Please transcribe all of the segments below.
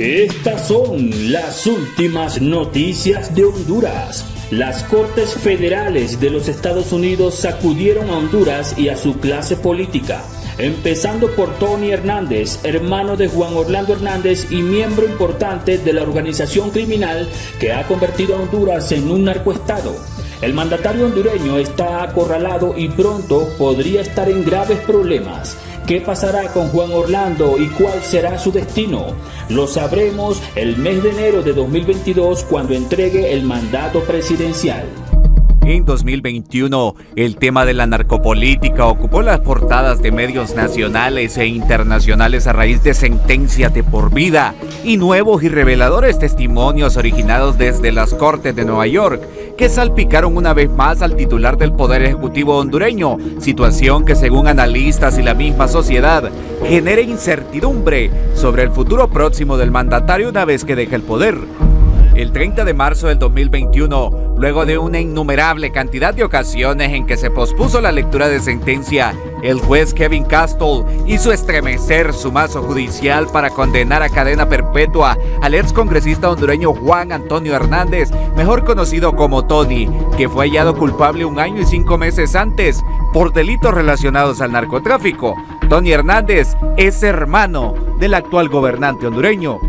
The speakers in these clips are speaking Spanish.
Estas son las últimas noticias de Honduras. Las Cortes Federales de los Estados Unidos sacudieron a Honduras y a su clase política, empezando por Tony Hernández, hermano de Juan Orlando Hernández y miembro importante de la organización criminal que ha convertido a Honduras en un narcoestado. El mandatario hondureño está acorralado y pronto podría estar en graves problemas. ¿Qué pasará con Juan Orlando y cuál será su destino? Lo sabremos el mes de enero de 2022 cuando entregue el mandato presidencial. En 2021, el tema de la narcopolítica ocupó las portadas de medios nacionales e internacionales a raíz de sentencias de por vida y nuevos y reveladores testimonios originados desde las Cortes de Nueva York, que salpicaron una vez más al titular del Poder Ejecutivo hondureño, situación que según analistas y la misma sociedad genera incertidumbre sobre el futuro próximo del mandatario una vez que deje el poder. El 30 de marzo del 2021, luego de una innumerable cantidad de ocasiones en que se pospuso la lectura de sentencia, el juez Kevin Castle hizo estremecer su mazo judicial para condenar a cadena perpetua al excongresista hondureño Juan Antonio Hernández, mejor conocido como Tony, que fue hallado culpable 1 año y 5 meses antes por delitos relacionados al narcotráfico. Tony Hernández es hermano del actual gobernante hondureño.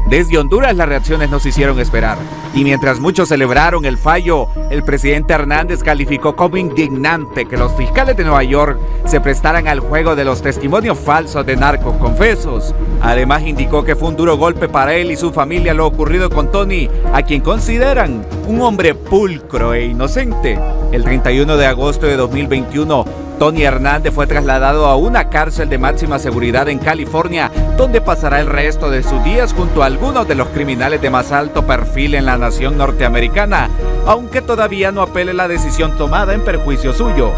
Desde Honduras las reacciones no se hicieron esperar, y mientras muchos celebraron el fallo, el presidente Hernández calificó como indignante que los fiscales de Nueva York se prestaran al juego de los testimonios falsos de narcos confesos. Además indicó que fue un duro golpe para él y su familia lo ocurrido con Tony, a quien consideran un hombre pulcro e inocente. El 31 de agosto de 2021, Tony Hernández fue trasladado a una cárcel de máxima seguridad en California, donde pasará el resto de sus días junto a algunos de los criminales de más alto perfil en la nación norteamericana, aunque todavía no apele la decisión tomada en perjuicio suyo.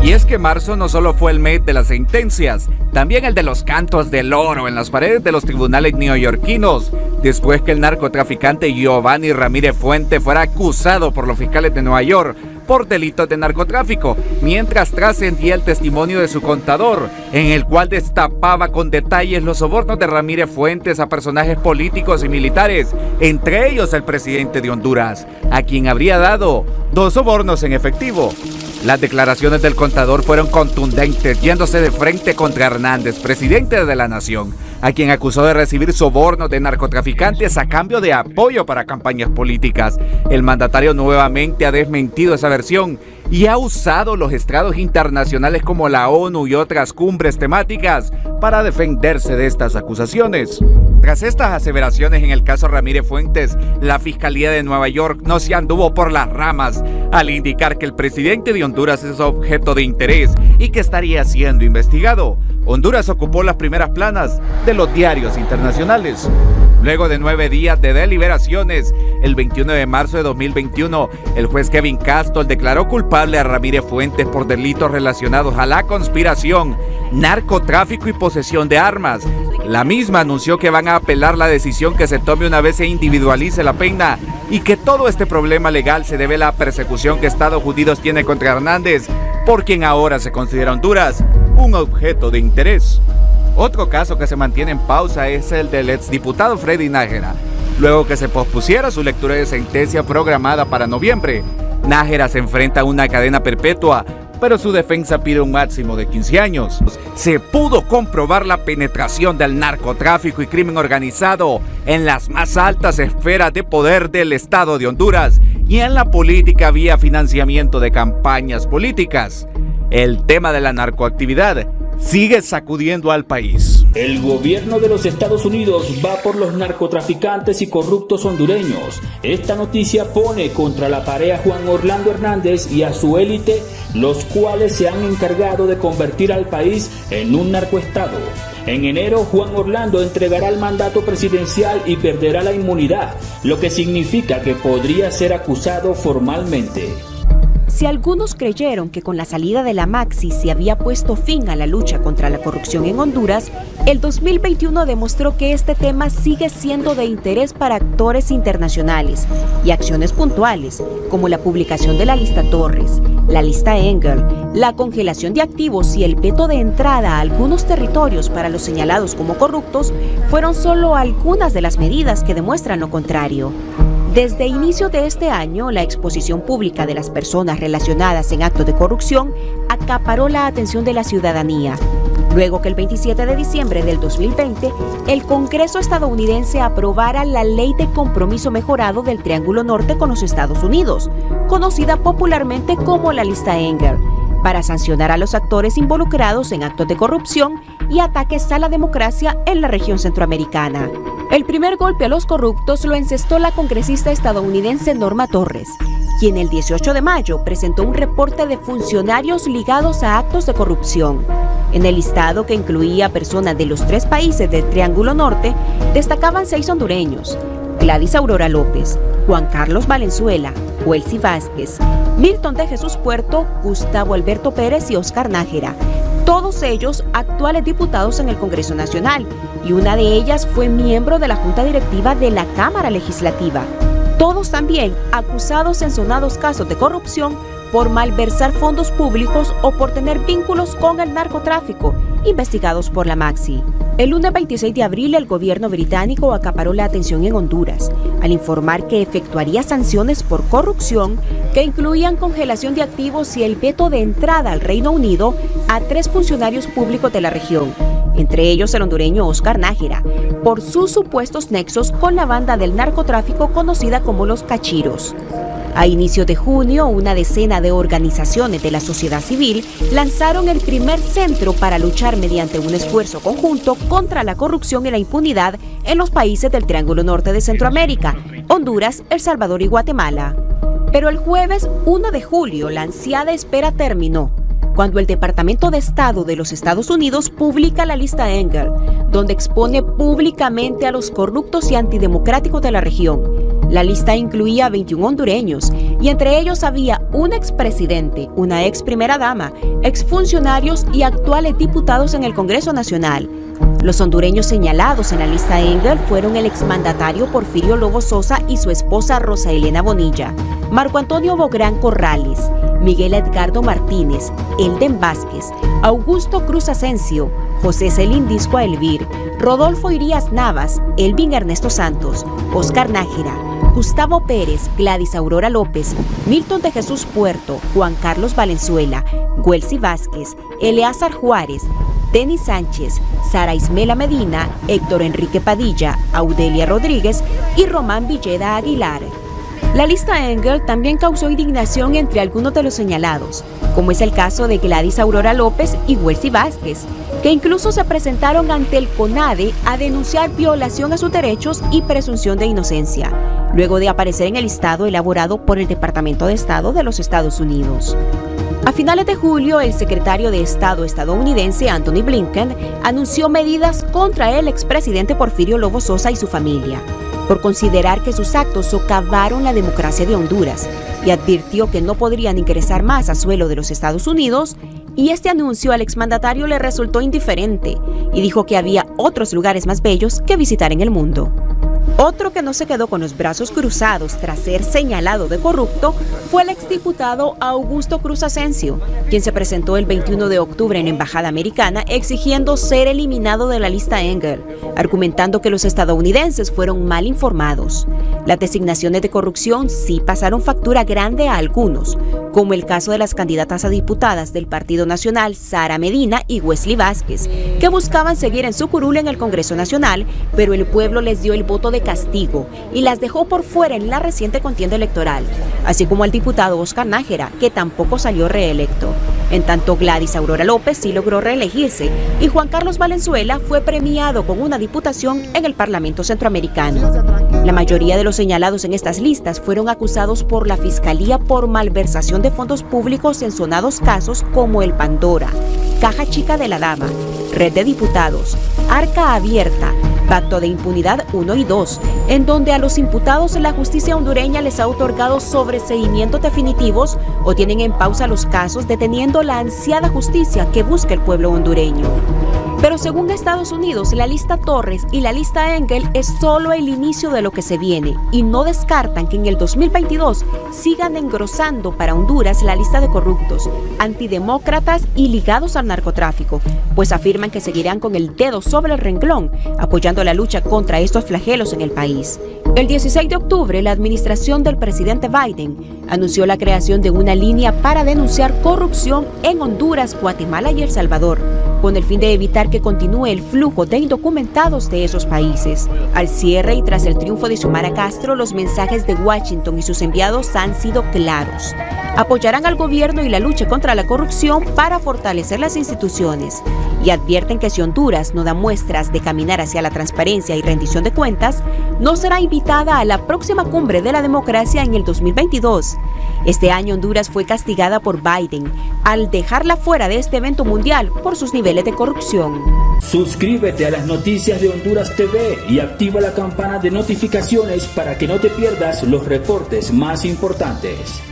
Y es que marzo no solo fue el mes de las sentencias, también el de los cantos del oro en las paredes de los tribunales neoyorquinos, después que el narcotraficante Giovanni Ramírez Fuentes fuera acusado por los fiscales de Nueva York por delitos de narcotráfico, mientras trascendía el testimonio de su contador, en el cual destapaba con detalles los sobornos de Ramírez Fuentes a personajes políticos y militares, entre ellos el presidente de Honduras, a quien habría dado 2 sobornos en efectivo. Las declaraciones del contador fueron contundentes, yéndose de frente contra Hernández, presidente de la nación, a quien acusó de recibir sobornos de narcotraficantes a cambio de apoyo para campañas políticas. El mandatario nuevamente ha desmentido esa versión y ha usado los estrados internacionales como la ONU y otras cumbres temáticas para defenderse de estas acusaciones. Tras estas aseveraciones en el caso Ramírez Fuentes, la Fiscalía de Nueva York no se anduvo por las ramas al indicar que el presidente de Honduras es objeto de interés y que estaría siendo investigado. Honduras ocupó las primeras planas de los diarios internacionales. Luego de 9 días de deliberaciones, el 21 de marzo de 2021, el juez Kevin Castle declaró culpable a Ramírez Fuentes por delitos relacionados a la conspiración, narcotráfico y posesión de armas. La misma anunció que van a apelar la decisión que se tome una vez se individualice la pena y que todo este problema legal se debe a la persecución que Estados Unidos tiene contra Hernández, por quien ahora se considera Honduras un objeto de interés. Otro caso que se mantiene en pausa es el del exdiputado Freddy Nájera, luego que se pospusiera su lectura de sentencia programada para noviembre. Nájera se enfrenta a una cadena perpetua, pero su defensa pide un máximo de 15 años. Se pudo comprobar la penetración del narcotráfico y crimen organizado en las más altas esferas de poder del Estado de Honduras y en la política vía financiamiento de campañas políticas. El tema de la narcoactividad sigue sacudiendo al país. El gobierno de los Estados Unidos va por los narcotraficantes y corruptos hondureños. Esta noticia pone contra la pared a Juan Orlando Hernández y a su élite, los cuales se han encargado de convertir al país en un narcoestado. En enero, Juan Orlando entregará el mandato presidencial y perderá la inmunidad, lo que significa que podría ser acusado formalmente. Si algunos creyeron que con la salida de la Maxi se había puesto fin a la lucha contra la corrupción en Honduras, el 2021 demostró que este tema sigue siendo de interés para actores internacionales y acciones puntuales, como la publicación de la lista Torres, la lista Engel, la congelación de activos y el veto de entrada a algunos territorios para los señalados como corruptos, fueron solo algunas de las medidas que demuestran lo contrario. Desde inicio de este año, la exposición pública de las personas relacionadas en actos de corrupción acaparó la atención de la ciudadanía. Luego que el 27 de diciembre del 2020, el Congreso estadounidense aprobara la Ley de Compromiso Mejorado del Triángulo Norte con los Estados Unidos, conocida popularmente como la lista Engel, para sancionar a los actores involucrados en actos de corrupción y ataques a la democracia en la región centroamericana. El primer golpe a los corruptos lo encestó la congresista estadounidense Norma Torres, quien el 18 de mayo presentó un reporte de funcionarios ligados a actos de corrupción. En el listado, que incluía personas de los 3 países del Triángulo Norte, destacaban 6 hondureños: Gladys Aurora López, Juan Carlos Valenzuela, Huelsi Vázquez, Milton de Jesús Puerto, Gustavo Alberto Pérez y Oscar Nájera, todos ellos actuales diputados en el Congreso Nacional, y una de ellas fue miembro de la Junta Directiva de la Cámara Legislativa. Todos también acusados en sonados casos de corrupción por malversar fondos públicos o por tener vínculos con el narcotráfico, investigados por la Maxi. El lunes 26 de abril, el gobierno británico acaparó la atención en Honduras, al informar que efectuaría sanciones por corrupción que incluían congelación de activos y el veto de entrada al Reino Unido a 3 funcionarios públicos de la región, entre ellos el hondureño Oscar Nájera, por sus supuestos nexos con la banda del narcotráfico conocida como los Cachiros. A inicios de junio, una decena de organizaciones de la sociedad civil lanzaron el primer centro para luchar mediante un esfuerzo conjunto contra la corrupción y la impunidad en los países del Triángulo Norte de Centroamérica, Honduras, El Salvador y Guatemala. Pero el jueves 1 de julio, la ansiada espera terminó, cuando el Departamento de Estado de los Estados Unidos publica la lista Engel, donde expone públicamente a los corruptos y antidemocráticos de la región. La lista incluía a 21 hondureños, y entre ellos había un expresidente, una ex primera dama, exfuncionarios y actuales diputados en el Congreso Nacional. Los hondureños señalados en la lista Engel fueron el exmandatario Porfirio Lobo Sosa y su esposa Rosa Elena Bonilla, Marco Antonio Bográn Corrales, Miguel Edgardo Martínez, Elden Vázquez, Augusto Cruz Asensio, José Celín Disco Elvir, Rodolfo Irías Navas, Elvin Ernesto Santos, Oscar Nájera, Gustavo Pérez, Gladys Aurora López, Milton de Jesús Puerto, Juan Carlos Valenzuela, Huelsi Vázquez, Eleazar Juárez, Denis Sánchez, Sara Ismela Medina, Héctor Enrique Padilla, Audelia Rodríguez y Román Villeda Aguilar. La lista Engel también causó indignación entre algunos de los señalados, como es el caso de Gladys Aurora López y Huelsi Vázquez, que incluso se presentaron ante el CONADE a denunciar violación a sus derechos y presunción de inocencia, luego de aparecer en el listado elaborado por el Departamento de Estado de los Estados Unidos. A finales de julio, el secretario de Estado estadounidense Anthony Blinken anunció medidas contra el expresidente Porfirio Lobo Sosa y su familia, por considerar que sus actos socavaron la democracia de Honduras, y advirtió que no podrían ingresar más a suelo de los Estados Unidos, y este anuncio al exmandatario le resultó indiferente, y dijo que había otros lugares más bellos que visitar en el mundo. Otro que no se quedó con los brazos cruzados tras ser señalado de corrupto fue el exdiputado Augusto Cruz Asensio, quien se presentó el 21 de octubre en la Embajada Americana exigiendo ser eliminado de la lista Engel, argumentando que los estadounidenses fueron mal informados. Las designaciones de corrupción sí pasaron factura grande a algunos, como el caso de las candidatas a diputadas del Partido Nacional Sara Medina y Wesley Vázquez, que buscaban seguir en su curul en el Congreso Nacional, pero el pueblo les dio el voto de castigo y las dejó por fuera en la reciente contienda electoral, así como al diputado Oscar Nájera, que tampoco salió reelecto. En tanto, Gladys Aurora López sí logró reelegirse y Juan Carlos Valenzuela fue premiado con una diputación en el Parlamento Centroamericano. La mayoría de los señalados en estas listas fueron acusados por la Fiscalía por malversación de fondos públicos en sonados casos como el Pandora, Caja Chica de la Dama, Red de Diputados, Arca Abierta, Pacto de Impunidad 1 y 2, en donde a los imputados la justicia hondureña les ha otorgado sobreseimientos definitivos o tienen en pausa los casos, deteniendo la ansiada justicia que busca el pueblo hondureño. Pero según Estados Unidos, la lista Torres y la lista Engel es solo el inicio de lo que se viene y no descartan que en el 2022 sigan engrosando para Honduras la lista de corruptos, antidemócratas y ligados al narcotráfico, pues afirman que seguirán con el dedo sobre el renglón, apoyando la lucha contra estos flagelos en el país. El 16 de octubre, la administración del presidente Biden anunció la creación de una línea para denunciar corrupción en Honduras, Guatemala y El Salvador, con el fin de evitar que continúe el flujo de indocumentados de esos países. Al cierre y tras el triunfo de Xiomara Castro, los mensajes de Washington y sus enviados han sido claros. Apoyarán al gobierno y la lucha contra la corrupción para fortalecer las instituciones y advierten que si Honduras no da muestras de caminar hacia la transparencia y rendición de cuentas, no será invitada a la próxima cumbre de la democracia en el 2022. Este año Honduras fue castigada por Biden al dejarla fuera de este evento mundial por sus niveles de corrupción. Suscríbete a las noticias de Honduras TV y activa la campana de notificaciones para que no te pierdas los reportes más importantes.